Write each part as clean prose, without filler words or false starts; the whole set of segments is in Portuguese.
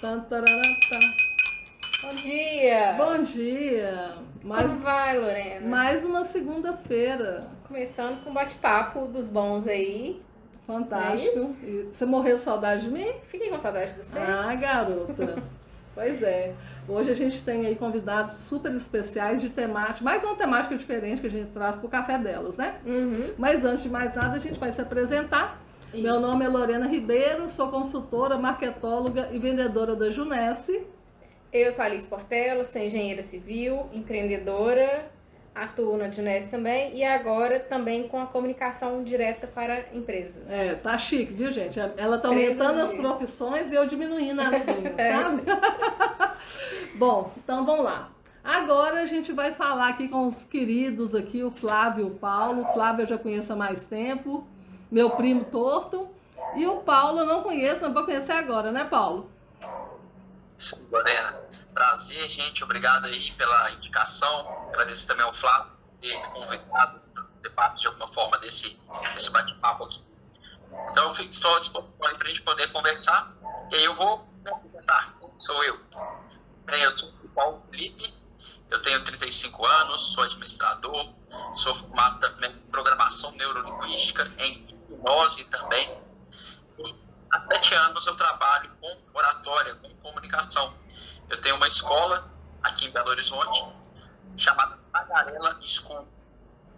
Tantararata. Bom dia! Bom dia! Como vai, Lorena? Mais uma segunda-feira. Começando com um bate-papo dos bons aí. Fantástico. É isso? E você morreu de saudade de mim? Fiquei com saudade de você. Ah, garota. Pois é. Hoje a gente tem aí convidados super especiais de temática, mais uma temática diferente que a gente traz pro café delas, né? Uhum. Mas antes de mais nada, a gente vai se apresentar. Isso. Meu nome é Lorena Ribeiro, sou consultora, marketóloga e vendedora da Junesse. Eu sou Alice Portela, sou engenheira civil, empreendedora, atuo na Junesse também e agora também com a comunicação direta para empresas. É, tá chique, viu, gente? Ela tá aumentando as profissões e eu diminuindo as minhas, sabe? Bom, então vamos lá. Agora a gente vai falar aqui com os queridos aqui, o Flávio e o Paulo. O Flávio eu já conheço há mais tempo, meu primo torto. E o Paulo eu não conheço, mas vou conhecer agora, né, Paulo? Sim, Lorena. Prazer, gente. Obrigado aí pela indicação. Agradeço também ao Flávio por ter me convidado para ter parte de alguma forma desse bate-papo aqui. Então, estou à disposição para a gente poder conversar. E aí eu vou me apresentar. Sou eu. Bem, eu sou o Paulo Felipe, eu tenho 35 anos, sou administrador, sou formado também em programação neurolinguística, em hipnose também. E há 7 anos eu trabalho com oratória, com comunicação. Eu tenho uma escola aqui em Belo Horizonte chamada Tagarela School.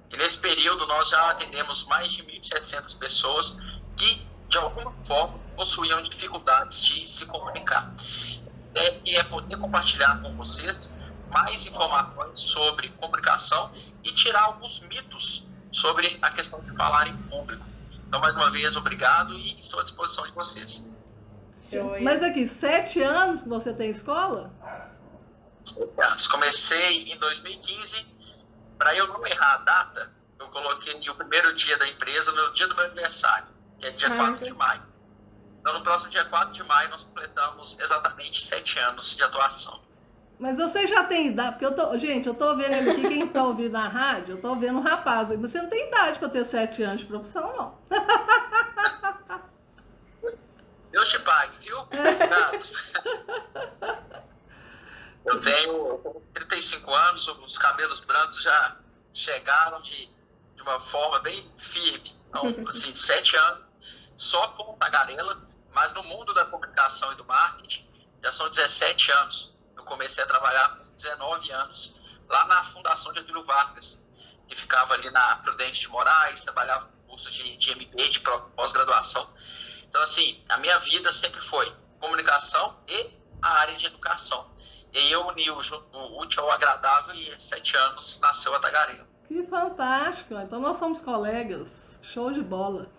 E nesse período nós já atendemos mais de 1.700 pessoas que, de alguma forma, possuíam dificuldades de se comunicar. E é poder compartilhar com vocês mais informações sobre comunicação e tirar alguns mitos sobre a questão de falar em público. Então, mais uma vez, obrigado e estou à disposição de vocês. Joia. Mas aqui, 7 anos que você tem escola? 7 anos. Comecei em 2015. Para eu não errar a data, eu coloquei o primeiro dia da empresa no dia do meu aniversário, que é dia 4 de maio. Então, no próximo dia 4 de maio, nós completamos exatamente 7 anos de atuação. Mas você já tem idade, porque gente, eu tô vendo ele aqui, quem tá ouvindo na rádio, eu tô vendo um rapaz aí, você não tem idade pra ter 7 anos de profissão, não. Deus te pague, viu? Obrigado. Eu tenho 35 anos, os cabelos brancos já chegaram de uma forma bem firme. Então, assim, 7 anos só como tagarela, mas no mundo da comunicação e do marketing já são 17 anos. Eu comecei a trabalhar com 19 anos, lá na Fundação de Getúlio Vargas, que ficava ali na Prudente de Moraes, trabalhava com curso de MBA, de pós-graduação. Então, assim, a minha vida sempre foi comunicação e a área de educação. E aí eu uni o útil ao agradável e há 7 anos nasceu a Tagarela. Que fantástico! Então nós somos colegas. Show de bola.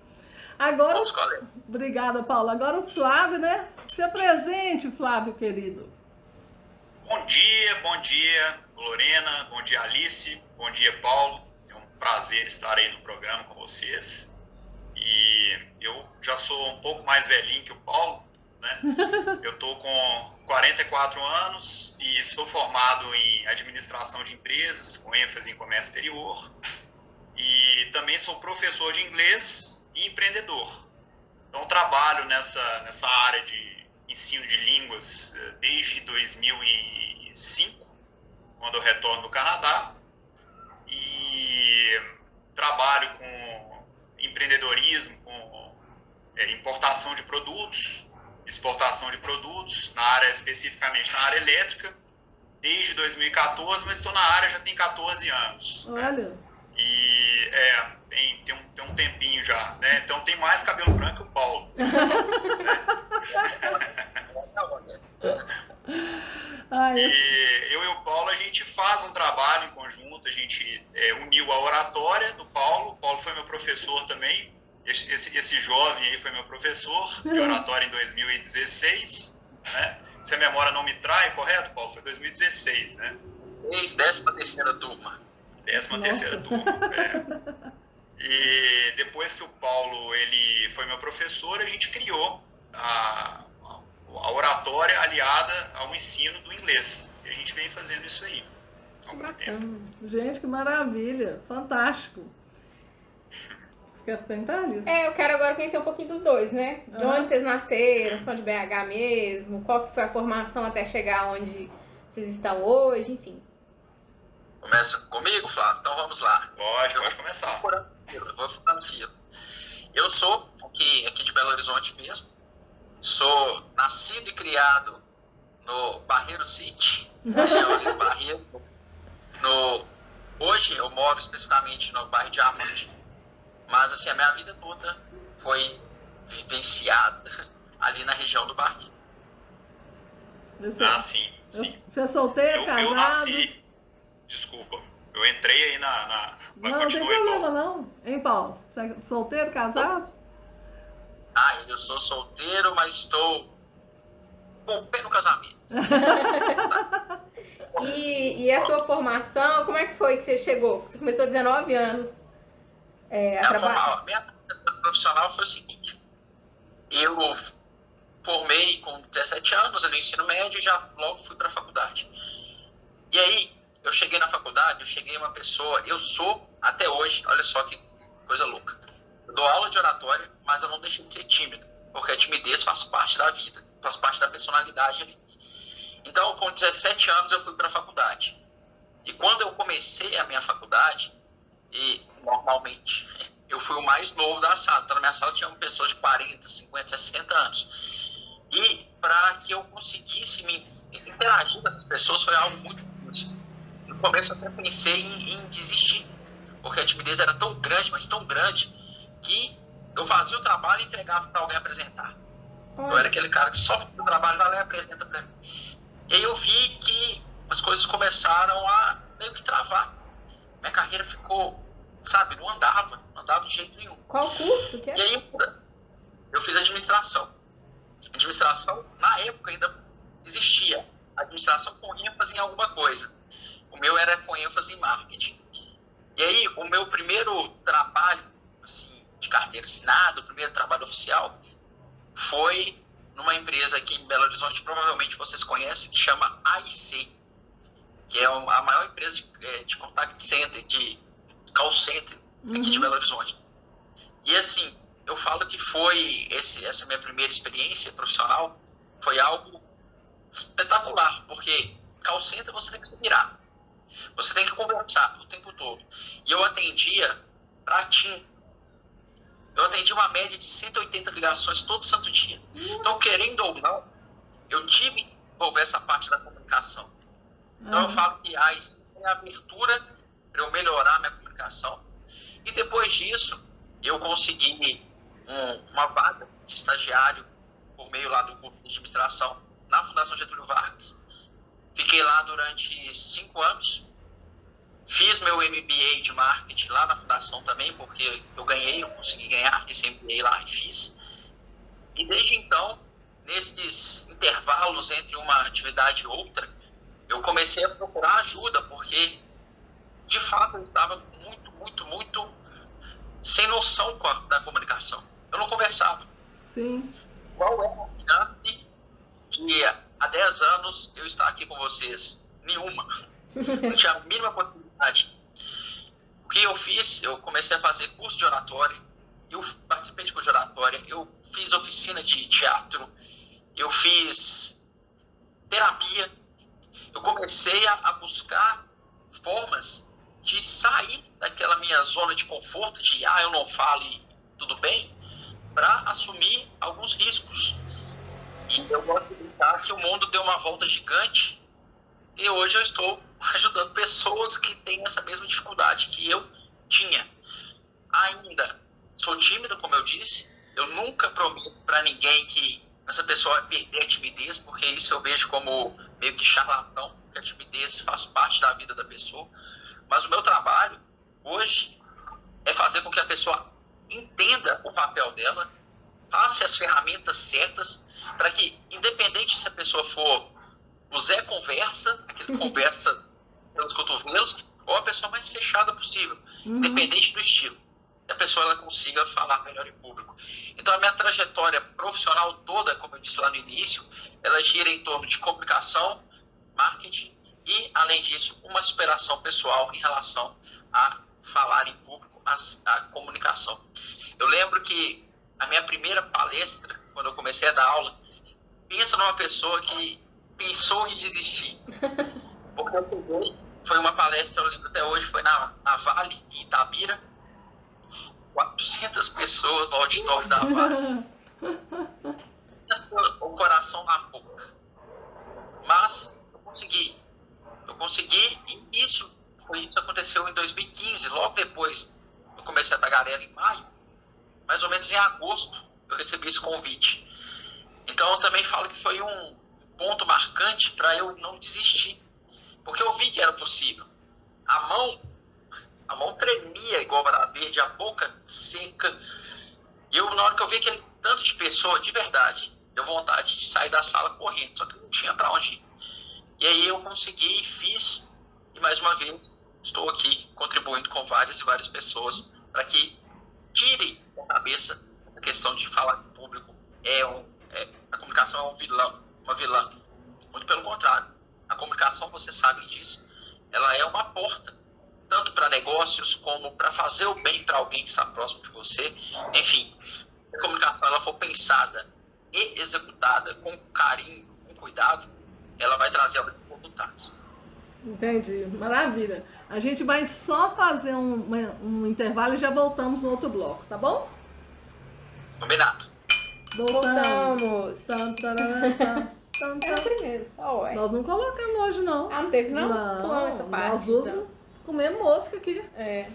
Agora, Somos colegas. Obrigada, Paulo. Agora o Flávio, né? Se apresente, Flávio, querido. Bom dia, Lorena, bom dia, Alice, bom dia, Paulo. É um prazer estar aí no programa com vocês. E eu já sou um pouco mais velhinho que o Paulo, né? Eu estou com 44 anos e sou formado em administração de empresas, com ênfase em comércio exterior. E também sou professor de inglês e empreendedor. Então trabalho nessa área de ensino de línguas desde 2005, quando eu retorno do Canadá, e trabalho com empreendedorismo, com importação de produtos, exportação de produtos, especificamente na área elétrica, desde 2014, mas estou na área já tem 14 anos. Olha. Né? E tem um tempinho já, né? Então tem mais cabelo branco que o Paulo. E eu e o Paulo, a gente faz um trabalho em conjunto, a gente uniu a oratória do Paulo. O Paulo foi meu professor também. Esse jovem aí foi meu professor de oratória em 2016, né? Se a memória não me trai, correto, Paulo? Foi 2016, né? 13ª turma. 13ª turma, E depois que o Paulo ele foi meu professor, a gente criou a oratória aliada ao ensino do inglês. E a gente vem fazendo isso aí há algum tempo. Gente, que maravilha! Fantástico! quer perguntar, Alice? Eu quero agora conhecer um pouquinho dos dois, né? De Aham. onde vocês nasceram, são de BH mesmo, qual que foi a formação até chegar onde vocês estão hoje, enfim. Começa comigo, Flávio? Então vamos lá. Pode começar. Eu vou ficando fila. Eu sou aqui de Belo Horizonte mesmo. Sou nascido e criado no Barreiro City, região ali do Barreiro. Hoje eu moro especificamente no bairro de Diamante, mas assim, a minha vida toda foi vivenciada ali na região do Barreiro. Sim. Você é solteiro, Eu casado? nasci... Desculpa, eu entrei aí Não tem problema não. Hein, Paulo? Você é solteiro, casado? Eu sou solteiro, mas estou com o pé no casamento. E a sua formação, como é que foi que você chegou? Você começou 19 anos a trabalhar? Minha vida profissional foi o seguinte: eu formei com 17 anos no ensino médio e já logo fui para a faculdade. E aí, eu cheguei na faculdade, uma pessoa, eu sou, até hoje, olha só que coisa louca, eu dou aula de oratória, mas eu não deixei de ser tímido, porque a timidez faz parte da vida, faz parte da personalidade ali. Então, com 17 anos, eu fui para a faculdade. E quando eu comecei a minha faculdade, e normalmente eu fui o mais novo da sala, então na minha sala tinha pessoas de 40, 50, 60 anos. E para que eu conseguisse me interagir com as pessoas foi algo muito difícil. No começo eu até pensei em desistir, porque a timidez era tão grande, mas tão grande, que eu fazia o trabalho e entregava para alguém apresentar. Eu era aquele cara que só faz o trabalho, vai lá e apresenta para mim. E aí eu vi que as coisas começaram a meio que travar. Minha carreira ficou, não andava de jeito nenhum. Qual curso que é? E aí eu fiz administração. Administração, na época, ainda existia administração com ênfase em alguma coisa. O meu era com ênfase em marketing. E aí, o meu primeiro trabalho, assim, de carteira assinada, o primeiro trabalho oficial, foi numa empresa aqui em Belo Horizonte, provavelmente vocês conhecem, que chama AIC, que é a maior empresa de contact center, de call center aqui de Belo Horizonte. E assim, eu falo que foi essa minha primeira experiência profissional, foi algo espetacular, porque call center você tem que se virar, você tem que conversar o tempo todo. E eu atendia para TIM. Eu atendi uma média de 180 ligações todo santo dia. Então, querendo ou não, eu tive que envolver essa parte da comunicação. Então, eu falo que isso é a abertura para eu melhorar a minha comunicação. E depois disso, eu consegui uma vaga de estagiário por meio lá do curso de administração na Fundação Getúlio Vargas. Fiquei lá durante 5 anos. Fiz meu MBA de marketing lá na fundação também, porque eu consegui ganhar esse MBA lá e fiz. E desde então, nesses intervalos entre uma atividade e outra, eu comecei a procurar ajuda, porque de fato eu estava muito sem noção da comunicação. Eu não conversava. Sim. Qual é a chance de há 10 anos eu estar aqui com vocês? Nenhuma. Não tinha a mínima possibilidade. O que eu fiz? Eu comecei a fazer curso de oratória. Eu participei de curso de oratória. Eu fiz oficina de teatro. Eu fiz terapia. Eu comecei a buscar formas de sair daquela minha zona de conforto de eu não falo e tudo bem, para assumir alguns riscos. E eu gosto de brincar que o mundo deu uma volta gigante e hoje eu estou ajudando pessoas que têm essa mesma dificuldade que eu tinha. Ainda sou tímido, como eu disse. Eu nunca prometo para ninguém que essa pessoa vai perder a timidez, porque isso eu vejo como meio que charlatão, que a timidez faz parte da vida da pessoa. Mas o meu trabalho hoje é fazer com que a pessoa entenda o papel dela, passe as ferramentas certas, para que, independente se a pessoa for o Zé Conversa, aquele que conversa pelos cotovelos, ou a pessoa mais fechada possível, independente do estilo, a pessoa ela consiga falar melhor em público. Então a minha trajetória profissional toda, como eu disse lá no início, ela gira em torno de comunicação, marketing e, além disso, uma superação pessoal em relação a falar em público, a comunicação. Eu lembro que a minha primeira palestra, quando eu comecei a dar aula, pensa numa pessoa que pensou em desistir. Porque eu peguei, foi uma palestra, eu lembro até hoje, foi na Vale, em Itabira, 400 pessoas no auditório da Vale. O coração na boca. Mas eu consegui, e isso aconteceu em 2015, logo depois eu comecei a tagarela em maio, mais ou menos em agosto eu recebi esse convite. Então eu também falo que foi um ponto marcante para eu não desistir, porque eu vi que era possível. A mão tremia igual vara verde, a boca seca, e eu, na hora que eu vi aquele tanto de pessoa, de verdade, deu vontade de sair da sala correndo, só que não tinha para onde ir. E aí eu consegui, fiz, e mais uma vez estou aqui contribuindo com várias e várias pessoas para que tirem da cabeça a questão de falar em público. A comunicação é uma vilã. Muito pelo contrário. A comunicação, vocês sabem disso, ela é uma porta, tanto para negócios como para fazer o bem para alguém que está próximo de você. Enfim, se a comunicação ela for pensada e executada com carinho, com cuidado, ela vai trazer alguns resultados. Entendi, maravilha. A gente vai só fazer um intervalo e já voltamos no outro bloco, tá bom? Combinado. Voltamos. É o primeiro, só ué. Nós não colocamos hoje, não. Ah, não teve não? Não, Pulamos essa parte. nós duas então. comemos mosca aqui. É.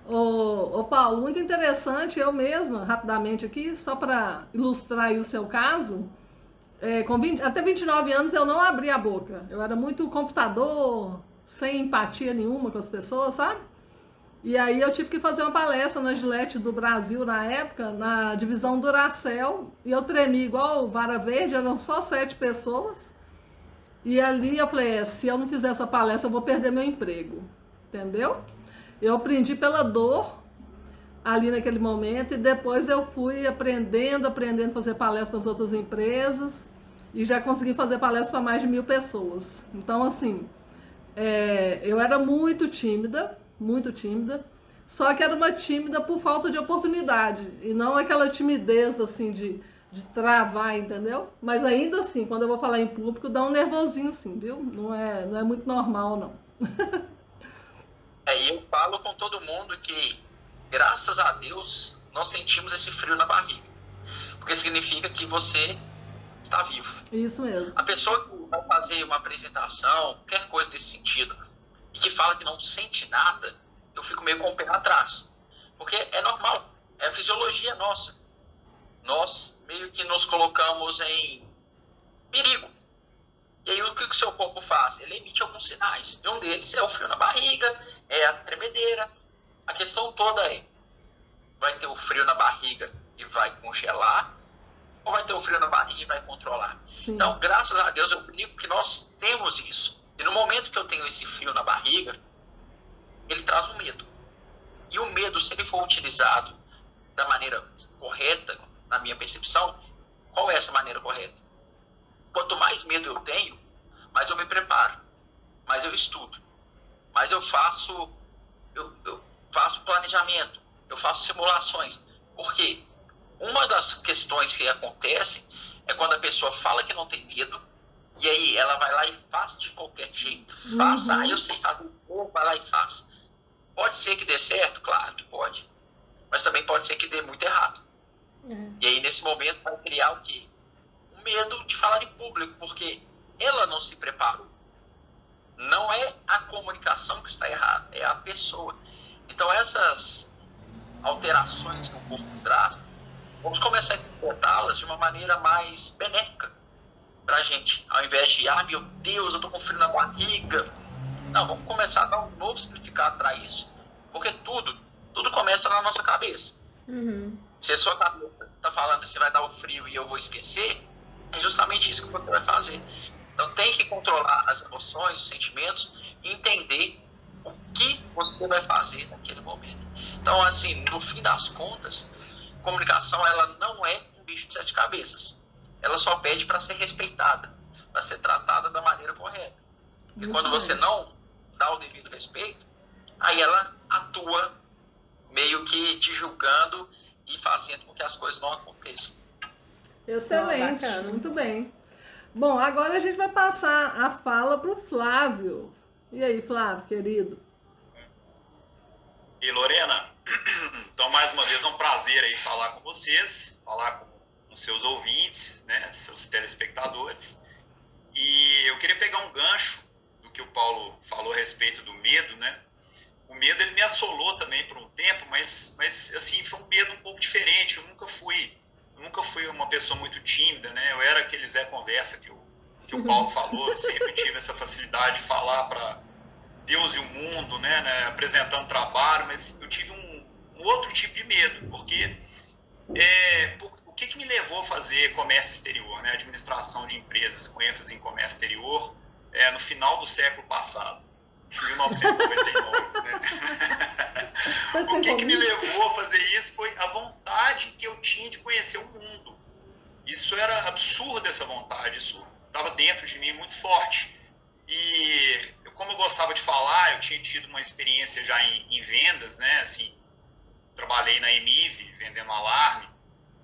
Ô Paulo, muito interessante, eu mesma, rapidamente aqui, só para ilustrar aí o seu caso, até 29 anos eu não abri a boca. Eu era muito computador, sem empatia nenhuma com as pessoas, sabe? E aí eu tive que fazer uma palestra na Gillette do Brasil, na época, na divisão Duracell, e eu tremi igual vara verde, eram só 7 pessoas. E ali eu falei, se eu não fizer essa palestra, eu vou perder meu emprego, entendeu? Eu aprendi pela dor ali naquele momento, e depois eu fui aprendendo a fazer palestra nas outras empresas, e já consegui fazer palestra para mais de 1000 pessoas. Então, assim, eu era muito tímida, só que era uma tímida por falta de oportunidade, e não aquela timidez, assim, de travar, entendeu? Mas ainda assim, quando eu vou falar em público, dá um nervosinho, sim, viu? Não é muito normal, não. E eu falo com todo mundo que, graças a Deus, nós sentimos esse frio na barriga. Porque significa que você está vivo. Isso mesmo. A pessoa que vai fazer uma apresentação, qualquer coisa desse sentido, e que fala que não sente nada, eu fico meio com o pé atrás. Porque é normal, é a fisiologia nossa. Nós meio que nos colocamos em perigo. E aí o que o seu corpo faz? Ele emite alguns sinais. E um deles é o frio na barriga, é a tremedeira. A questão toda vai ter o frio na barriga e vai congelar, ou vai ter o frio na barriga e vai controlar? Sim. Então, graças a Deus, eu brinco que nós temos isso. E no momento que eu tenho esse frio na barriga, ele traz um medo. E o medo, se ele for utilizado da maneira correta, na minha percepção, qual é essa maneira correta? Quanto mais medo eu tenho, mais eu me preparo, mais eu estudo, mais eu faço planejamento, eu faço simulações. Por quê? Uma das questões que acontece é quando a pessoa fala que não tem medo, e aí ela vai lá e faz de qualquer jeito. Faça, eu sei fazer, vai lá e faz. Pode ser que dê certo? Claro que pode. Mas também pode ser que dê muito errado. E aí, nesse momento, vai criar o quê? O medo de falar em público, porque ela não se preparou. Não é a comunicação que está errada, é a pessoa. Então, essas alterações que o corpo traz, vamos começar a interpretá-las de uma maneira mais benéfica para a gente. Ao invés de, meu Deus, eu estou com frio na barriga. Não, vamos começar a dar um novo significado para isso. Porque tudo começa na nossa cabeça. Se a sua cabeça está falando que você vai dar o frio e eu vou esquecer, é justamente isso que você vai fazer. Então tem que controlar as emoções, os sentimentos, e entender o que você vai fazer naquele momento. Então, assim, no fim das contas, comunicação ela não é um bicho de 7 cabeças. Ela só pede para ser respeitada, para ser tratada da maneira correta. E quando você não dá o devido respeito, aí ela atua meio que te julgando e fazendo com que as coisas não aconteçam. Excelente, bacana. muito bem. Bom, agora a gente vai passar a fala para o Flávio. E aí, Flávio, querido? E Lorena, então mais uma vez é um prazer aí falar com vocês, falar com seus ouvintes, né, seus telespectadores. E eu queria pegar um gancho do que o Paulo falou a respeito do medo, né? O medo ele me assolou também por um tempo, mas assim, foi um medo um pouco diferente. Eu nunca fui uma pessoa muito tímida, né? Eu era aquele Zé Conversa que o Paulo falou, eu sempre tive essa facilidade de falar para Deus e o mundo, né, apresentando trabalho, mas eu tive um outro tipo de medo, porque o que me levou a fazer comércio exterior, né, administração de empresas com ênfase em comércio exterior, no final do século passado, 1999, né? O que me levou a fazer isso foi a vontade que eu tinha de conhecer o mundo. Isso era absurdo, essa vontade, isso estava dentro de mim muito forte. E como eu gostava de falar, eu tinha tido uma experiência já em vendas, né? Assim, trabalhei na EMIV, vendendo alarme,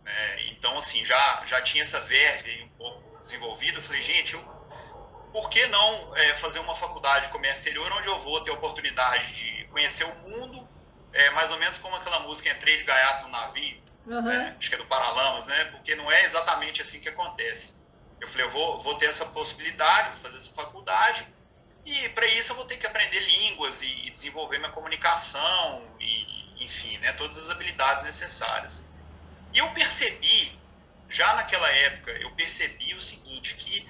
né? Então, assim, já tinha essa verve um pouco desenvolvida. Eu falei, gente, por que não fazer uma faculdade de comércio exterior onde eu vou ter a oportunidade de conhecer o mundo, mais ou menos como aquela música Entrei de Gaiato no Navio, né? Acho que é do Paralamas, né? Porque não é exatamente assim que acontece. Eu falei, eu vou ter essa possibilidade, vou fazer essa faculdade, e para isso eu vou ter que aprender línguas e desenvolver minha comunicação, e enfim, né, todas as habilidades necessárias. E eu percebi, já naquela época, o seguinte, que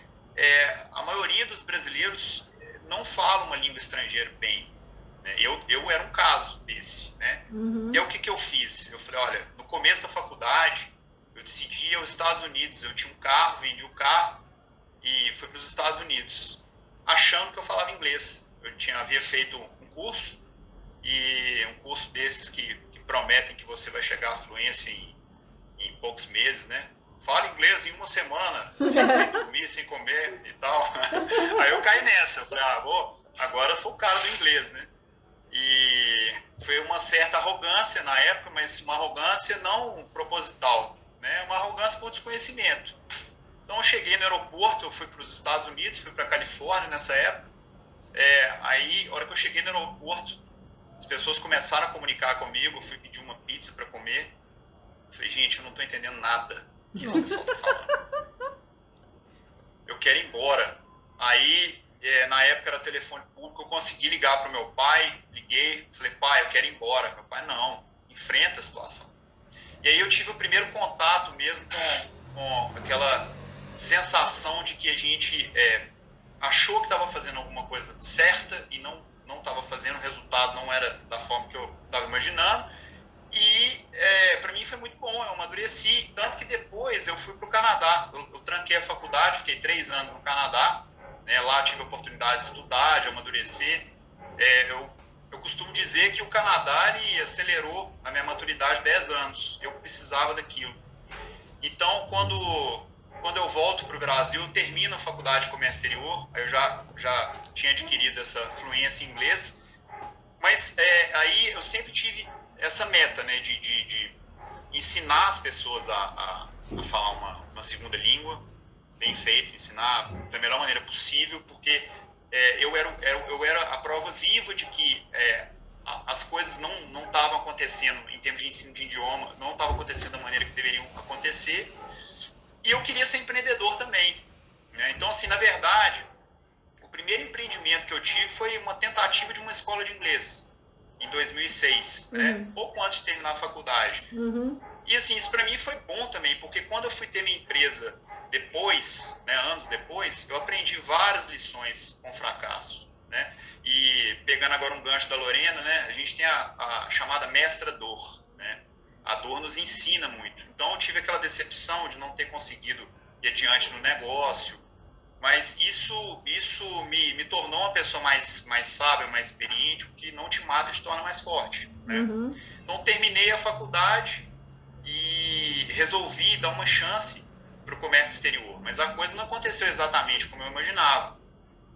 a maioria dos brasileiros não fala uma língua estrangeira bem. Né? Eu era um caso desse. Né? E aí o que eu fiz? Eu falei, olha, no começo da faculdade, eu decidi ir aos Estados Unidos. Eu tinha um carro, vendi o carro e fui para os Estados Unidos, achando que eu falava inglês. Havia feito um curso, e um curso desses que prometem que você vai chegar à fluência em poucos meses, né? Fala inglês em uma semana, sem dormir, sem comer e tal. Aí eu caí nessa. Eu falei, agora eu sou o cara do inglês, né? E foi uma certa arrogância na época, mas uma arrogância não proposital, né? Uma arrogância por desconhecimento. Então eu cheguei no aeroporto, eu fui para os Estados Unidos, fui para a Califórnia nessa época. Aí, a hora que eu cheguei no aeroporto, as pessoas começaram a comunicar comigo, eu fui pedir uma pizza para comer. Eu falei, gente, eu não estou entendendo nada que esse pessoal está falando. Eu quero ir embora. Aí, na época era telefone público, eu consegui ligar para o meu pai, liguei, falei, pai, eu quero ir embora. Meu pai, não, enfrenta a situação. E aí eu tive o primeiro contato mesmo com aquela sensação de que a gente achou que estava fazendo alguma coisa certa e não estava fazendo, o resultado não era da forma que eu estava imaginando. E para mim foi muito bom, eu amadureci, tanto que depois eu fui para o Canadá, eu tranquei a faculdade, fiquei 3 anos no Canadá, né? Lá tive a oportunidade de estudar, de amadurecer. Eu costumo dizer que o Canadá ele acelerou a minha maturidade 10 anos, eu precisava daquilo. Então, quando eu volto para o Brasil, eu termino a faculdade de comércio exterior, eu já tinha adquirido essa fluência em inglês, mas aí eu sempre tive essa meta, né, de ensinar as pessoas a falar uma segunda língua, bem feito, ensinar da melhor maneira possível, porque eu era a prova viva de que as coisas não estavam acontecendo em termos de ensino de idioma, não estavam acontecendo da maneira que deveriam acontecer, e eu queria ser empreendedor também. Né? Então, assim, na verdade, o primeiro empreendimento que eu tive foi uma tentativa de uma escola de inglês, em 2006, né? Pouco antes de terminar a faculdade. E assim, isso para mim foi bom também, porque quando eu fui ter minha empresa depois, né, anos depois, eu aprendi várias lições com fracasso. Né? E pegando agora um gancho da Lorena, né, a gente tem a chamada mestra dor. Né? A dor nos ensina muito. Então eu tive aquela decepção de não ter conseguido ir adiante no negócio, mas isso me tornou uma pessoa mais sábia, mais experiente, o que não te mata te torna mais forte. Né? Então terminei a faculdade e resolvi dar uma chance para o comércio exterior, mas a coisa não aconteceu exatamente como eu imaginava.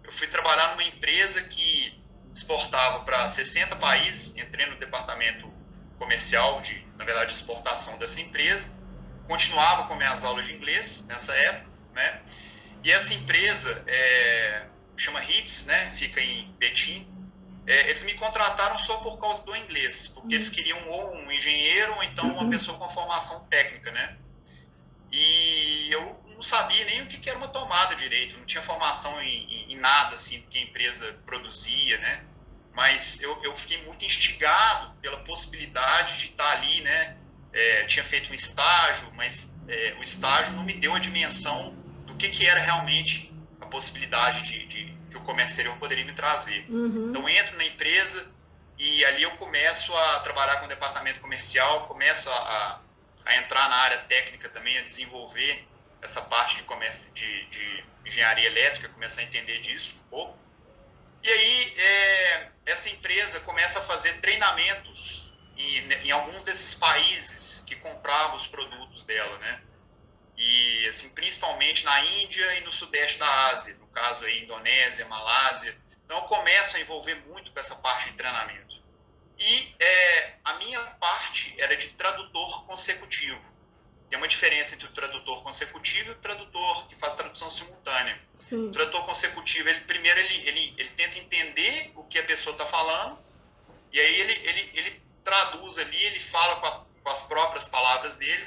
Eu fui trabalhar numa empresa que exportava para 60 países, entrei no departamento comercial, na verdade, exportação dessa empresa. Continuava com minhas aulas de inglês nessa época, né? E essa empresa chama HITS, né? Fica em Betim. Eles me contrataram só por causa do inglês, porque eles queriam ou um engenheiro ou então uma pessoa com formação técnica, né? E eu não sabia nem o que era uma tomada direito, não tinha formação em nada assim que a empresa produzia, né? Mas eu fiquei muito instigado pela possibilidade de estar ali, né? Tinha feito um estágio, mas o estágio não me deu a dimensão do que era realmente a possibilidade que o comércio exterior poderia me trazer. Então, eu entro na empresa e ali eu começo a trabalhar com o departamento comercial, começo a entrar na área técnica também, a desenvolver essa parte de comércio, de engenharia elétrica, começar a entender disso um pouco. E aí, essa empresa começa a fazer treinamentos em alguns desses países que compravam os produtos dela, né? E, assim, principalmente na Índia e no sudeste da Ásia, no caso aí, Indonésia, Malásia. Então, eu começo a envolver muito com essa parte de treinamento. E a minha parte era de tradutor consecutivo. Tem uma diferença entre o tradutor consecutivo e o tradutor que faz tradução simultânea. Sim. O tradutor consecutivo, primeiro ele tenta entender o que a pessoa está falando, e aí ele traduz ali, ele fala com as próprias palavras dele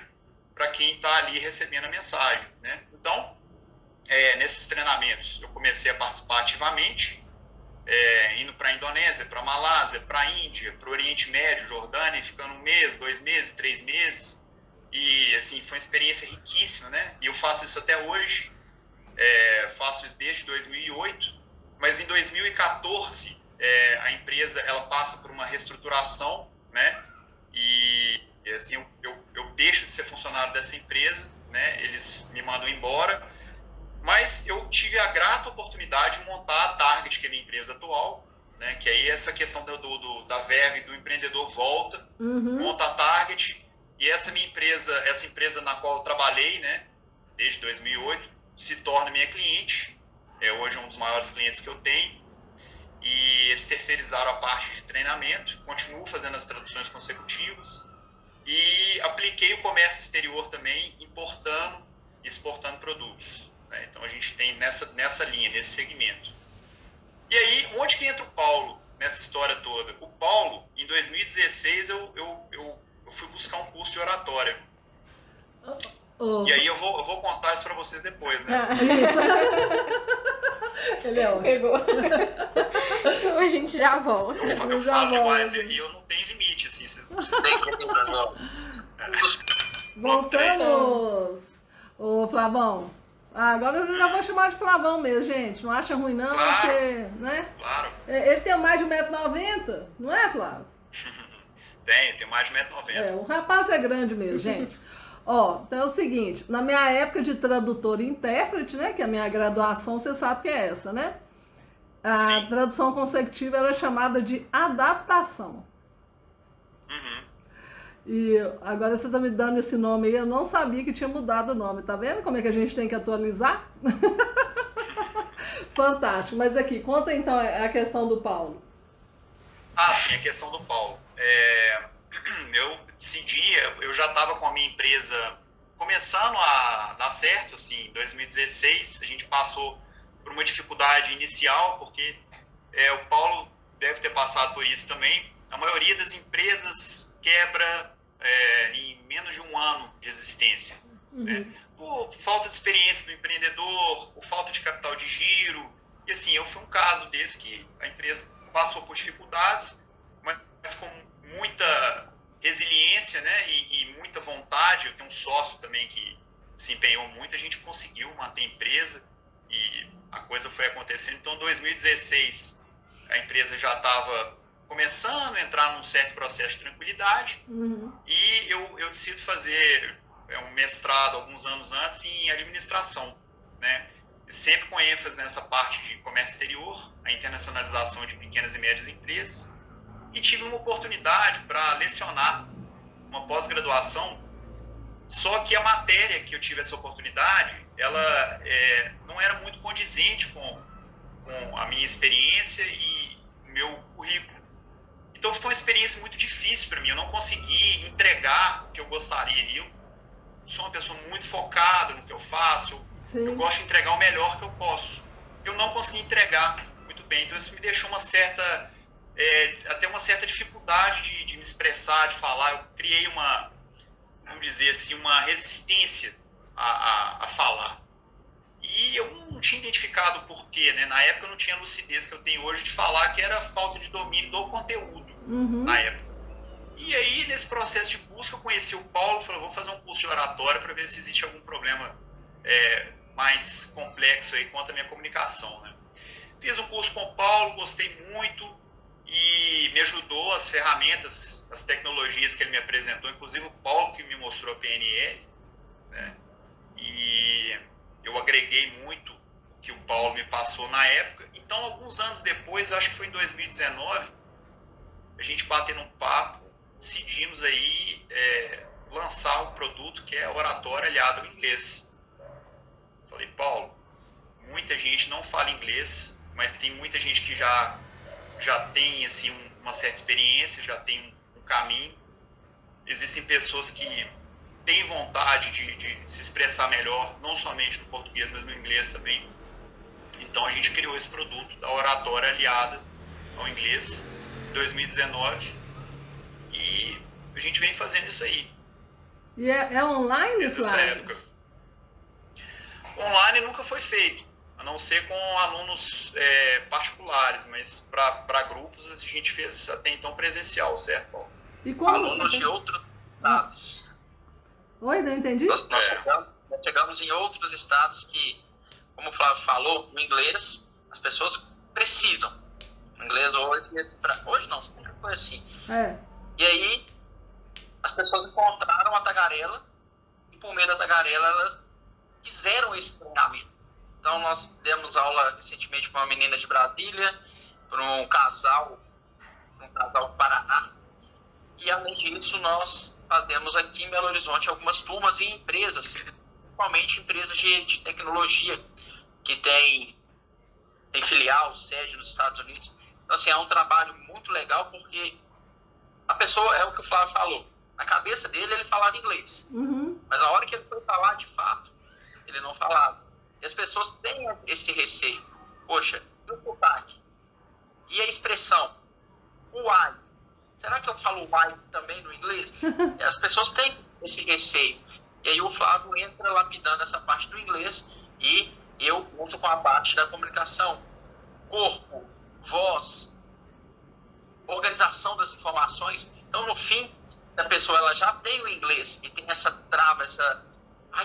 para quem está ali recebendo a mensagem, né? Então, nesses treinamentos, eu comecei a participar ativamente, indo para a Indonésia, para a Malásia, para a Índia, para o Oriente Médio, Jordânia, ficando 1 mês, 2 meses, 3 meses. E, assim, foi uma experiência riquíssima, né? E eu faço isso até hoje, faço isso desde 2008, mas em 2014 a empresa ela passa por uma reestruturação, né? E assim, eu deixo de ser funcionário dessa empresa, né? Eles me mandam embora, mas eu tive a grata oportunidade de montar a Target, que é a minha empresa atual, né? Que aí essa questão da verve do empreendedor volta, monta a Target, e essa empresa na qual eu trabalhei, né? Desde 2008, se torna minha cliente, hoje é um dos maiores clientes que eu tenho, e eles terceirizaram a parte de treinamento, continuo fazendo as traduções consecutivas, e apliquei o comércio exterior também, importando e exportando produtos, né? Então a gente tem nessa linha, nesse segmento. E aí, onde que entra o Paulo nessa história toda? O Paulo, em 2016, eu fui buscar um curso de oratória. E aí eu vou contar isso para vocês depois, né? Ele é ótimo. Pegou. Então a gente já volta. Eu falo demais e eu não tenho limite, assim. Vocês têm que Voltamos! Ô, Flavão. Agora eu já vou chamar de Flavão mesmo, gente. Não acha ruim, não? Claro. Porque, né? Claro. Ele tem mais de 1,90 m, não é, Flávio? Tem mais de 1,90 m. O rapaz é grande mesmo, gente. Ó, então é o seguinte, na minha época de tradutor e intérprete, né, que é a minha graduação, você sabe que é essa, né? A tradução consecutiva era chamada de adaptação. E agora você tá me dando esse nome aí, eu não sabia que tinha mudado o nome, tá vendo como é que a gente tem que atualizar? Fantástico, mas aqui, conta então a questão do Paulo. Sim, a questão do Paulo. Eu decidi, eu já estava com a minha empresa começando a dar certo, assim, em 2016 a gente passou por uma dificuldade inicial, porque o Paulo deve ter passado por isso também. A maioria das empresas quebra em menos de 1 ano de existência, né? Por falta de experiência do empreendedor, por falta de capital de giro, e assim, eu fui um caso desse que a empresa passou por dificuldades, mas com muita resiliência, né, e muita vontade. Eu tenho um sócio também que se empenhou muito, a gente conseguiu manter a empresa e a coisa foi acontecendo. Então, em 2016, a empresa já estava começando a entrar num certo processo de tranquilidade, e eu decido fazer um mestrado alguns anos antes em administração, né, sempre com ênfase nessa parte de comércio exterior, a internacionalização de pequenas e médias empresas. E tive uma oportunidade para lecionar uma pós-graduação, só que a matéria que eu tive essa oportunidade, ela não era muito condizente com a minha experiência e o meu currículo. Então foi uma experiência muito difícil para mim, eu não consegui entregar o que eu gostaria. Eu sou uma pessoa muito focada no que eu faço, eu gosto de entregar o melhor que eu posso. Eu não consegui entregar muito bem, então isso me deixou até uma certa dificuldade de me expressar, de falar. Eu criei vamos dizer assim, uma resistência a falar. E eu não tinha identificado o porquê, né? Na época eu não tinha a lucidez que eu tenho hoje de falar que era falta de domínio do conteúdo, na época. E aí, nesse processo de busca, eu conheci o Paulo, falei, vou fazer um curso de oratória para ver se existe algum problema mais complexo aí quanto à minha comunicação, né? Fiz um curso com o Paulo, gostei muito e me ajudou as ferramentas, as tecnologias que ele me apresentou, inclusive o Paulo que me mostrou a PNL, né? E eu agreguei muito o que o Paulo me passou na época. Então, alguns anos depois, acho que foi em 2019, a gente batendo um papo, decidimos aí lançar o produto que é a oratória aliada ao inglês. Falei, Paulo, muita gente não fala inglês, mas tem muita gente que já tem assim, uma certa experiência, já tem um caminho. Existem pessoas que têm vontade de se expressar melhor, não somente no português, mas no inglês também. Então a gente criou esse produto da oratória aliada ao inglês em 2019 e a gente vem fazendo isso aí. E é online, desde essa época. Online nunca foi feito, a não ser com alunos particulares, mas para grupos a gente fez até então presencial, certo, Paulo? E como... Alunos de outros estados. Oi, não entendi? Nós chegamos em outros estados que, como o Flávio falou, o inglês, as pessoas precisam. O inglês hoje não, sempre foi assim. E aí, as pessoas encontraram a tagarela e por meio da tagarela elas quiseram esse treinamento. Então nós demos aula recentemente para uma menina de Brasília, para um casal do Paraná. E além disso, nós fazemos aqui em Belo Horizonte algumas turmas em empresas, principalmente empresas de tecnologia, que tem filial, sede nos Estados Unidos. Então, assim, é um trabalho muito legal, porque a pessoa, é o que o Flávio falou, na cabeça dele ele falava inglês, mas a hora que ele foi falar de fato, ele não falava. E as pessoas têm esse receio. Poxa, e o sotaque? E a expressão? O why? Será que eu falo why também no inglês? As pessoas têm esse receio. E aí o Flávio entra lapidando essa parte do inglês e eu junto com a parte da comunicação. Corpo, voz, organização das informações. Então, no fim, a pessoa ela já tem o inglês e tem essa trava,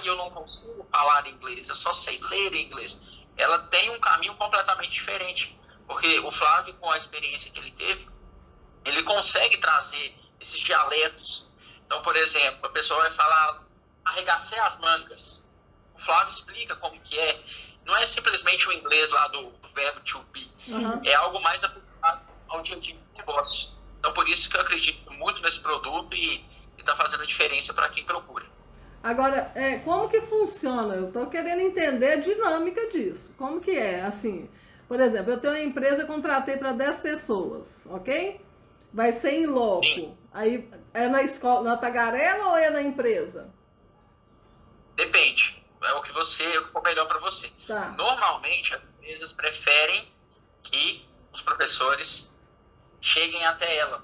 eu não consigo falar inglês, eu só sei ler inglês. Ela tem um caminho completamente diferente, porque o Flávio, com a experiência que ele teve, ele consegue trazer esses dialetos. Então, por exemplo, a pessoa vai falar, arregacei as mangas. O Flávio explica como que é. Não é simplesmente o inglês lá do verbo to be. É algo mais aplicado ao dia a dia do negócio. Então, por isso que eu acredito muito nesse produto e está fazendo a diferença para quem procura. Agora, como que funciona? Eu estou querendo entender a dinâmica disso. Como que é? Assim, por exemplo, eu tenho uma empresa, contratei para 10 pessoas, ok? Vai ser em loco. Sim. Aí é na escola, na tagarela ou é na empresa? Depende. É o que for melhor para você. Tá. Normalmente, as empresas preferem que os professores cheguem até ela,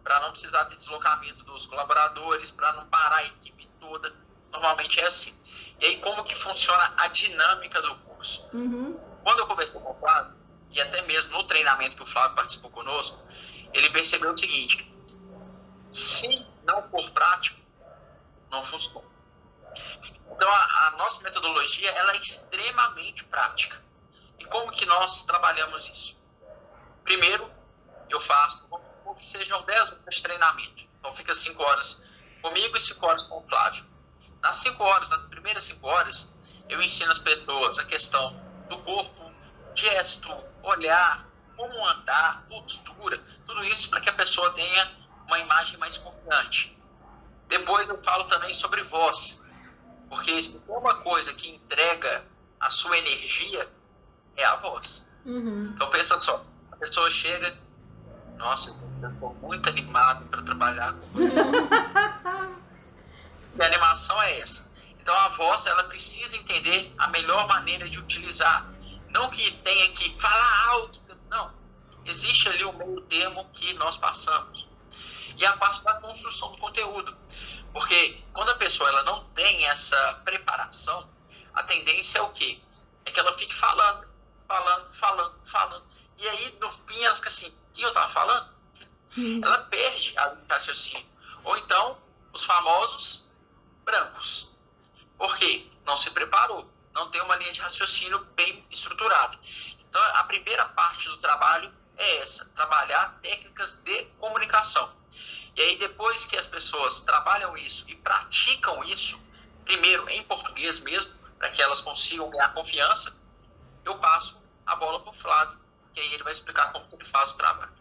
para não precisar ter deslocamento dos colaboradores, para não parar a equipe toda. Normalmente é assim. E aí, como que funciona a dinâmica do curso? Quando eu conversei com o Flávio, e até mesmo no treinamento que o Flávio participou conosco, ele percebeu o seguinte: se não for prático, não funciona. Então, a nossa metodologia ela é extremamente prática. E como que nós trabalhamos isso? Primeiro, eu faço, como que sejam 10 horas de treinamento. Então, fica 5 horas comigo e 5 horas com o Flávio. Nas primeiras 5 horas, eu ensino as pessoas a questão do corpo, gesto, olhar, como andar, postura, tudo isso para que a pessoa tenha uma imagem mais confiante. Depois eu falo também sobre voz, porque se tem uma coisa que entrega a sua energia, é a voz. Então pensa só, a pessoa chega Nossa, eu estou muito animado para trabalhar com você. E a animação é essa. Então a voz, ela precisa entender a melhor maneira de utilizar. Não que tenha que falar alto, não. Existe ali o meio termo que nós passamos. E a parte da construção do conteúdo. Porque quando a pessoa ela não tem essa preparação, a tendência é o quê? É que ela fique falando. E aí, no fim, ela fica assim, o que eu estava falando? Ela perde a raciocínio. Ou então, os famosos brancos. Por quê? Não se preparou. Não tem uma linha de raciocínio bem estruturada. Então, a primeira parte do trabalho é essa. Trabalhar técnicas de comunicação. E aí, depois que as pessoas trabalham isso e praticam isso, primeiro em português mesmo, para que elas consigam ganhar confiança, eu passo a bola para o Flávio, que aí ele vai explicar como que ele faz o trabalho.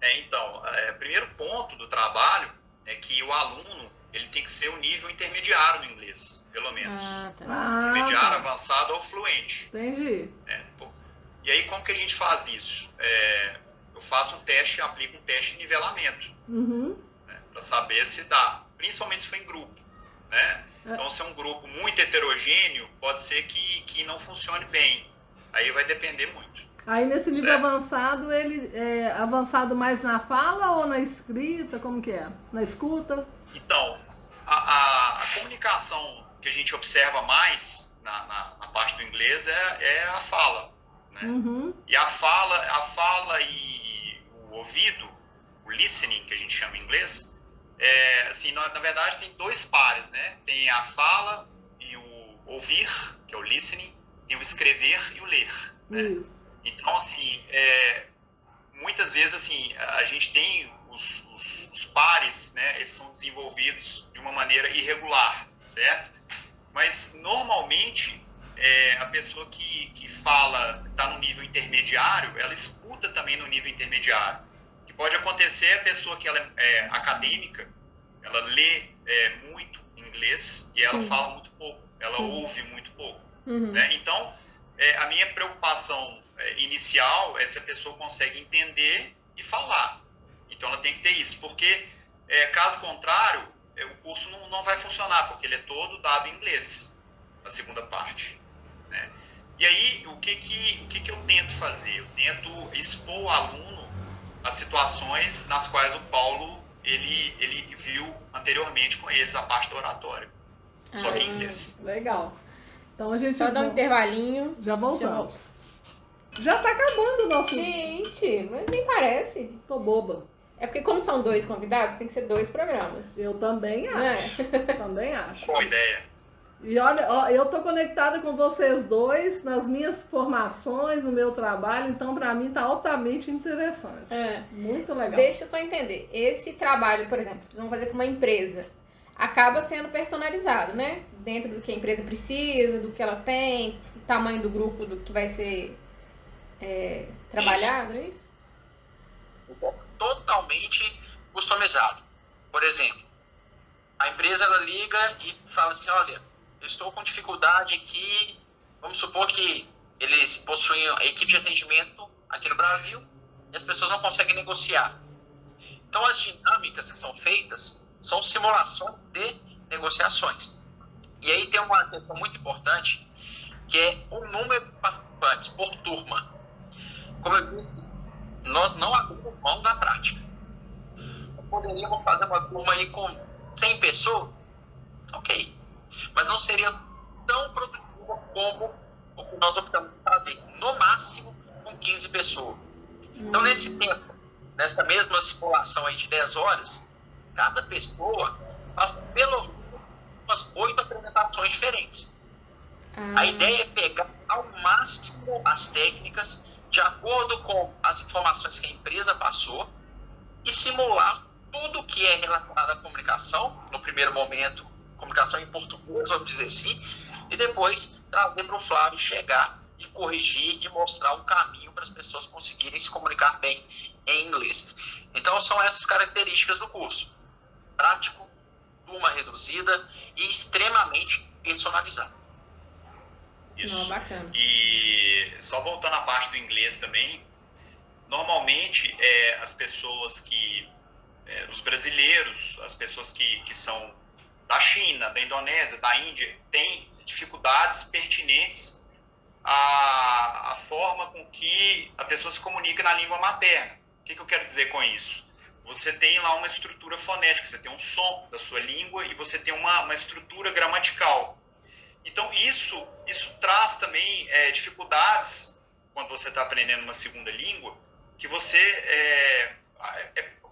Então, o primeiro ponto do trabalho é que o aluno ele tem que ser o nível intermediário no inglês, pelo menos. Intermediário, avançado ou fluente. Entendi. E aí, como que a gente faz isso? Eu faço um teste, aplico um teste de nivelamento, para saber se dá, principalmente se for em grupo, né? Então, se é um grupo muito heterogêneo, pode ser que não funcione bem. Aí vai depender muito. Aí nesse nível avançado, ele é avançado mais na fala ou na escrita? Como que é? Na escuta? Então, a comunicação que a gente observa mais na parte do inglês é a fala, né? E a fala e o ouvido, o listening, que a gente chama em inglês, assim, na verdade tem dois pares, né? Tem a fala e o ouvir, que é o listening, tem o escrever e o ler, né? Isso. Então, assim, muitas vezes, assim, a gente tem os pares, né? Eles são desenvolvidos de uma maneira irregular, certo? Mas, normalmente, a pessoa que fala, está no nível intermediário, ela escuta também no nível intermediário. O que pode acontecer é a pessoa que ela é acadêmica, ela lê muito inglês e ela fala muito pouco, ela ouve muito pouco. Né? Então, a minha preocupação inicial é se a pessoa consegue entender e falar. Então, ela tem que ter isso, porque, caso contrário, o curso não vai funcionar, porque ele é todo dado em inglês, a segunda parte, né? E aí, o que eu tento fazer? Eu tento expor o aluno a situações nas quais o Paulo ele viu anteriormente com eles, a parte do oratório, só que em inglês. Legal. Então a gente só dá um intervalinho. Já voltamos. Já tá acabando o nosso... Gente, mas nem parece. Tô boba. É porque como são 2 convidados, tem que ser 2 programas. Eu também acho. Também acho. Boa ideia. E olha, eu tô conectada com vocês dois nas minhas formações, no meu trabalho, então pra mim tá altamente interessante. Muito legal. Deixa eu só entender. Esse trabalho, por exemplo, vamos fazer com uma empresa, acaba sendo personalizado, né? Dentro do que a empresa precisa, do que ela tem, o tamanho do grupo do que vai ser trabalhado, é isso? Totalmente customizado. Por exemplo, a empresa ela liga e fala assim, olha, eu estou com dificuldade aqui, vamos supor que eles possuem a equipe de atendimento aqui no Brasil e as pessoas não conseguem negociar. Então as dinâmicas que são feitas são simulações de negociações. E aí tem uma questão muito importante, que é o número de participantes por turma. Como eu disse, nós não abrimos mão da prática. Poderíamos fazer uma turma aí com 100 pessoas? Ok. Mas não seria tão produtiva como o que nós optamos por fazer. No máximo, com 15 pessoas. Então, nesse tempo, nessa mesma simulação aí de 10 horas, cada pessoa faz pelo menos umas 8 apresentações diferentes. A ideia é pegar ao máximo as técnicas de acordo com as informações que a empresa passou e simular tudo que é relacionado à comunicação, no primeiro momento, comunicação em português, vamos dizer assim, e depois trazer para o Flávio chegar e corrigir e mostrar um caminho para as pessoas conseguirem se comunicar bem em inglês. Então, são essas características do curso. Prático, turma reduzida e extremamente personalizado. Isso. Não, bacana. E só voltando à parte do inglês também, normalmente as pessoas os brasileiros, as pessoas que são da China, da Indonésia, da Índia, têm dificuldades pertinentes à forma com que a pessoa se comunica na língua materna. O que eu quero dizer com isso? Você tem lá uma estrutura fonética, você tem um som da sua língua e você tem uma estrutura gramatical. Então, isso traz também dificuldades quando você está aprendendo uma segunda língua, que você,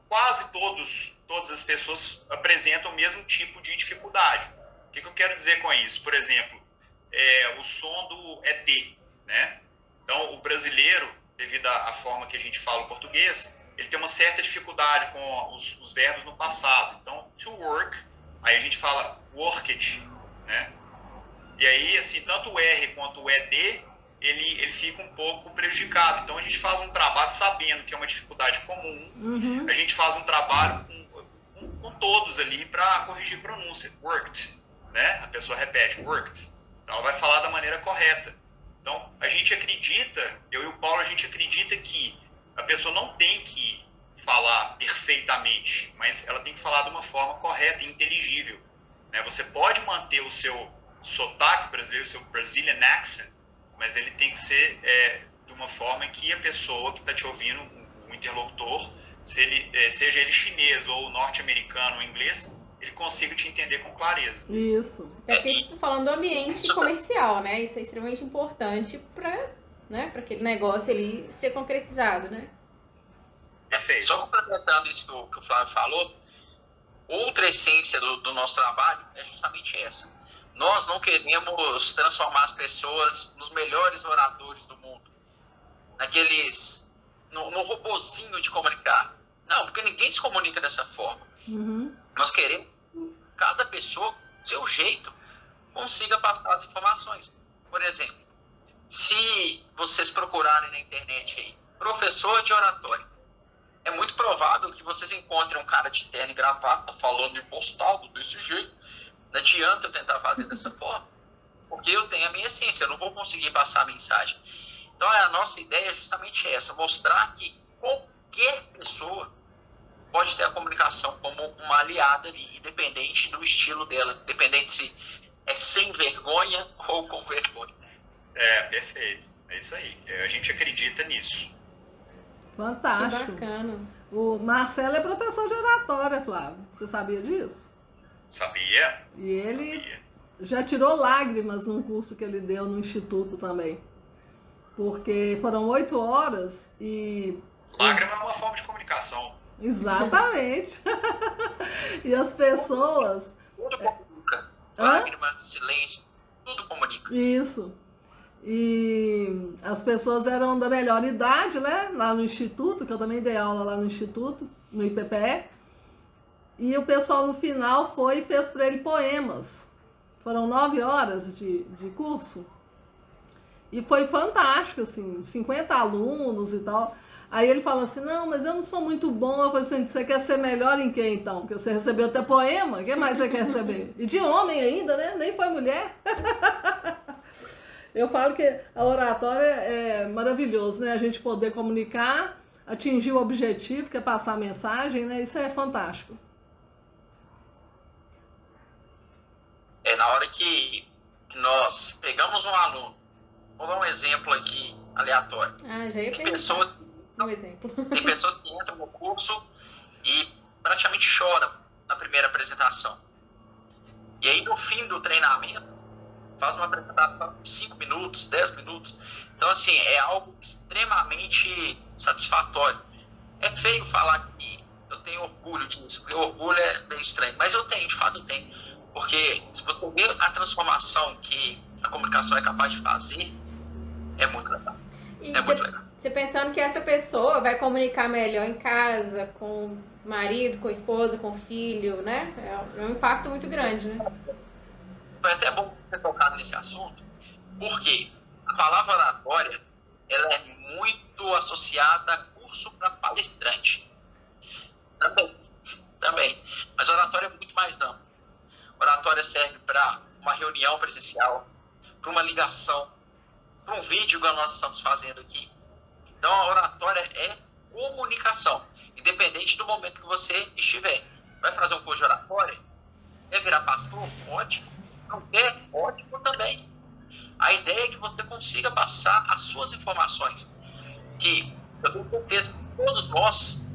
quase todas as pessoas apresentam o mesmo tipo de dificuldade. O que eu quero dizer com isso? Por exemplo, o som do ET, né? Então, o brasileiro, devido à forma que a gente fala o português, ele tem uma certa dificuldade com os verbos no passado. Então, to work, aí a gente fala worked, né? E aí, assim, tanto o R quanto o ED, ele fica um pouco prejudicado. Então, a gente faz um trabalho sabendo que é uma dificuldade comum, a gente faz um trabalho com todos ali para corrigir pronúncia. Worked, né? A pessoa repete, worked. Então, ela vai falar da maneira correta. Então, a gente acredita, eu e o Paulo, a gente acredita que a pessoa não tem que falar perfeitamente, mas ela tem que falar de uma forma correta e inteligível, né? Você pode manter o seu sotaque brasileiro, o seu Brazilian accent, mas ele tem que ser de uma forma que a pessoa que está te ouvindo, o interlocutor, seja ele chinês ou norte-americano ou inglês, ele consiga te entender com clareza. Isso. Até porque você está falando do ambiente comercial, né? Isso é extremamente importante para aquele negócio ali ser concretizado, né? Perfeito. Só complementando isso que o Flávio falou, outra essência do nosso trabalho é justamente essa. Nós não queremos transformar as pessoas nos melhores oradores do mundo, no robozinho de comunicar. Não, porque ninguém se comunica dessa forma. Nós queremos que cada pessoa, do seu jeito, consiga passar as informações. Por exemplo, se vocês procurarem na internet aí, professor de oratória, é muito provável que vocês encontrem um cara de terno e gravata falando impostado desse jeito. Não adianta eu tentar fazer dessa forma, porque eu tenho a minha essência, eu não vou conseguir passar a mensagem. Então, a nossa ideia é justamente essa, mostrar que qualquer pessoa pode ter a comunicação como uma aliada ali, independente do estilo dela, independente se é sem vergonha ou com vergonha. Perfeito. É isso aí. A gente acredita nisso. Fantástico. Que bacana. O Marcelo é professor de oratória, Flávio. Você sabia disso? Sabia. E ele já tirou lágrimas num curso que ele deu no Instituto também. Porque foram 8 horas e... Lágrima é uma forma de comunicação. Exatamente. E as pessoas... Tudo comunica. Lágrima, silêncio, tudo comunica. Isso. E as pessoas eram da melhor idade, né? Lá no Instituto, que eu também dei aula lá no Instituto, no IPPE. E o pessoal no final foi e fez para ele poemas. Foram 9 horas de curso. E foi fantástico, assim, 50 alunos e tal. Aí ele fala assim, não, mas eu não sou muito bom. Eu falei assim, você quer ser melhor em quê, então? Porque você recebeu até poema, o que mais você quer receber? E de homem ainda, né? Nem foi mulher. Eu falo que a oratória é maravilhoso, né? A gente poder comunicar, atingir o objetivo, que é passar a mensagem, né? Isso é fantástico. Na hora que nós pegamos um aluno, vou dar um exemplo aqui aleatório. Já ia Tem pessoas, um exemplo. Tem pessoas que entram no curso e praticamente choram na primeira apresentação. E aí, no fim do treinamento, faz uma apresentação de 5 minutos, 10 minutos. Então, assim, é algo extremamente satisfatório. É feio falar que eu tenho orgulho disso, porque orgulho é bem estranho. Mas eu tenho, de fato eu tenho. Porque se você ver a transformação que a comunicação é capaz de fazer, é muito legal. Muito legal. Você pensando que essa pessoa vai comunicar melhor em casa, com o marido, com a esposa, com o filho, né? É um impacto muito grande, né? Foi até bom ter tocado nesse assunto, porque a palavra oratória, ela é muito associada a curso para palestrante. Também. Mas oratória é muito mais amplo. Oratória serve para uma reunião presencial, para uma ligação, para um vídeo que nós estamos fazendo aqui. Então, a oratória é comunicação, independente do momento que você estiver. Vai fazer um curso de oratória? Quer virar pastor? Ótimo. Não quer? Ótimo também. A ideia é que você consiga passar as suas informações, que eu tenho certeza que todos nós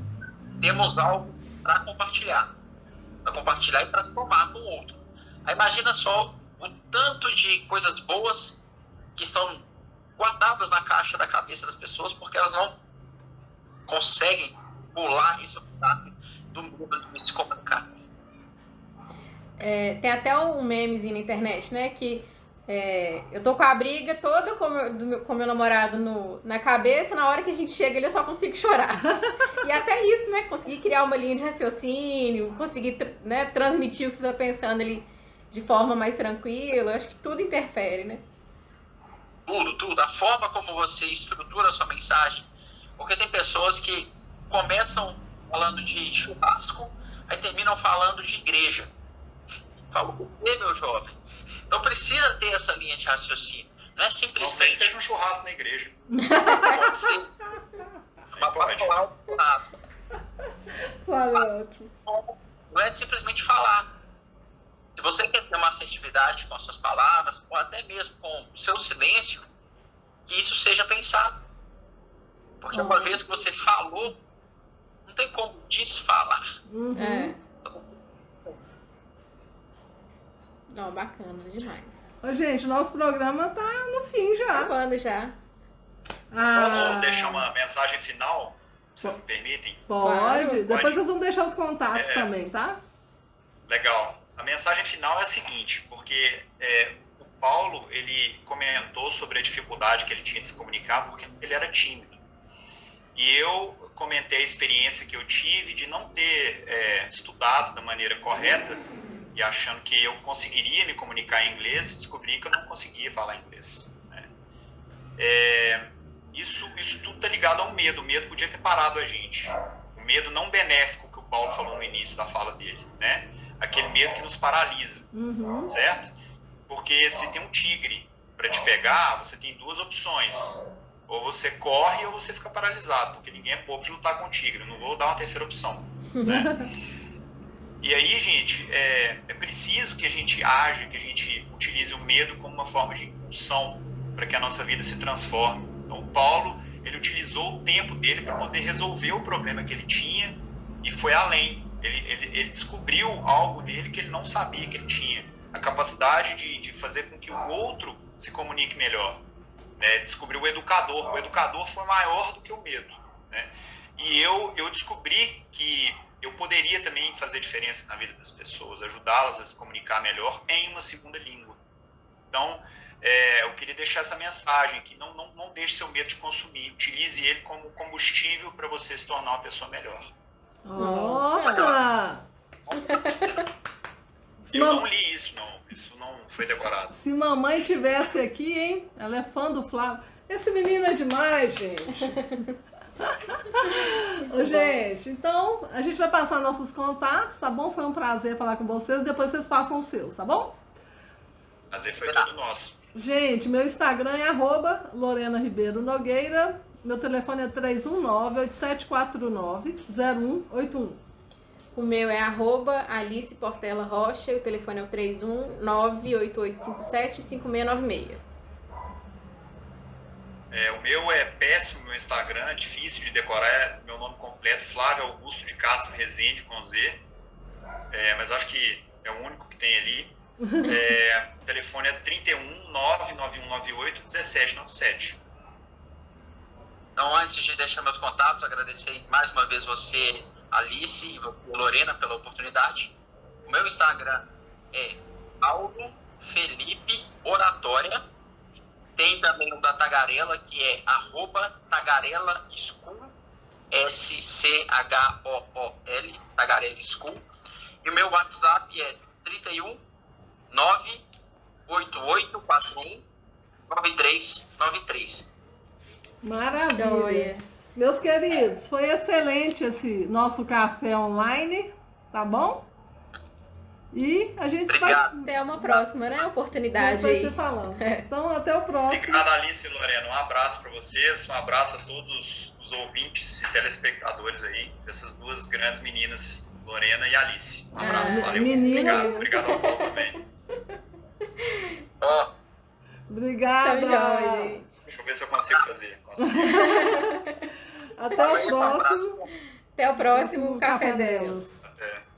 temos algo para compartilhar e para tomar com o outro. Aí imagina só o tanto de coisas boas que estão guardadas na caixa da cabeça das pessoas, porque elas não conseguem pular esse obstáculo do medo de se comunicar. Tem até um memezinho na internet, né? Que eu tô com a briga toda com meu namorado na cabeça, na hora que a gente chega ele eu só consigo chorar. E até isso, né? Conseguir criar uma linha de raciocínio, conseguir, né, transmitir o que você tá pensando ali de forma mais tranquila. Eu acho que tudo interfere, né? Tudo. A forma como você estrutura a sua mensagem. Porque tem pessoas que começam falando de churrasco, aí terminam falando de igreja. Fala o quê, meu jovem? Então precisa ter essa linha de raciocínio. Não é simplesmente... Não sei que seja um churrasco na igreja. Pode ser. Mas pode falar o lado. Fala, ótimo. Não é simplesmente falar. Se você quer ter uma assertividade com as suas palavras, ou até mesmo com o seu silêncio, que isso seja pensado. Porque uma vez que você falou, não tem como desfalar. Uhum. Não, bacana demais. Ô, gente, nosso programa tá no fim já. Acabando já. Posso deixar uma mensagem final? Vocês me permitem? Pode. Claro. Depois Pode. vocês vão deixar os contatos também, tá? Legal. A mensagem final é a seguinte, porque o Paulo, ele comentou sobre a dificuldade que ele tinha de se comunicar porque ele era tímido. E eu comentei a experiência que eu tive de não ter estudado da maneira correta e achando que eu conseguiria me comunicar em inglês, descobri que eu não conseguia falar inglês. Né? Isso tudo está ligado ao medo. O medo podia ter parado a gente. O medo não benéfico que o Paulo falou no início da fala dele, né? Aquele medo que nos paralisa, certo? Porque se tem um tigre para te pegar, você tem duas opções. Ou você corre ou você fica paralisado, porque ninguém é bobo de lutar com o tigre. Eu não vou dar uma terceira opção, né? E aí, gente, é preciso que a gente aja, que a gente utilize o medo como uma forma de impulsão para que a nossa vida se transforme. Então, o Paulo, ele utilizou o tempo dele para poder resolver o problema que ele tinha e foi além. Ele descobriu algo nele que ele não sabia que ele tinha. A capacidade de fazer com que o outro se comunique melhor. Né? Ele descobriu o educador. O educador foi maior do que o medo. Né? E eu descobri que eu poderia também fazer diferença na vida das pessoas, ajudá-las a se comunicar melhor em uma segunda língua. Então, eu queria deixar essa mensagem, que não deixe seu medo de consumir, utilize ele como combustível para você se tornar uma pessoa melhor. Nossa! Eu não li isso não foi decorado. Se mamãe tivesse aqui, hein? Ela é fã do Flávio. Esse menino é demais, gente. Ô, gente, então a gente vai passar nossos contatos, tá bom? Foi um prazer falar com vocês. Depois vocês passam os seus, tá bom? Prazer foi todo nosso. Gente, meu Instagram é @Lorena Ribeiro Nogueira. Meu telefone é 319-8749-0181. O meu é @Alice Portela Rocha. O telefone é o 31988575696. O meu é péssimo, meu Instagram, é difícil de decorar, meu nome completo, Flávio Augusto de Castro Rezende, com Z, mas acho que é o único que tem ali. O telefone é 31-99198-1797. Então, antes de deixar meus contatos, agradecer mais uma vez você, Alice, e você, Lorena, pela oportunidade. O meu Instagram é Paulo Felipe Oratória. Tem também o da Tagarela, que é @Tagarela School, SCHOOL, Tagarela School. E o meu WhatsApp é 31-98841-9393. Maravilha. Joia. Meus queridos, foi excelente esse nosso café online, tá bom? E a gente Obrigado. Até uma próxima, né? Oportunidade vai aí. se falando. Então, até o próximo. Obrigado, Alice e Lorena. Um abraço para vocês, um abraço a todos os ouvintes e telespectadores aí, dessas duas grandes meninas, Lorena e Alice. Um abraço, valeu. meninas. Obrigado ao Paulo também. Ó, Obrigada. Tamo jóia, gente. Deixa eu ver se eu consigo fazer. Consigo. Até o próximo. Até o próximo Café Delas. Até.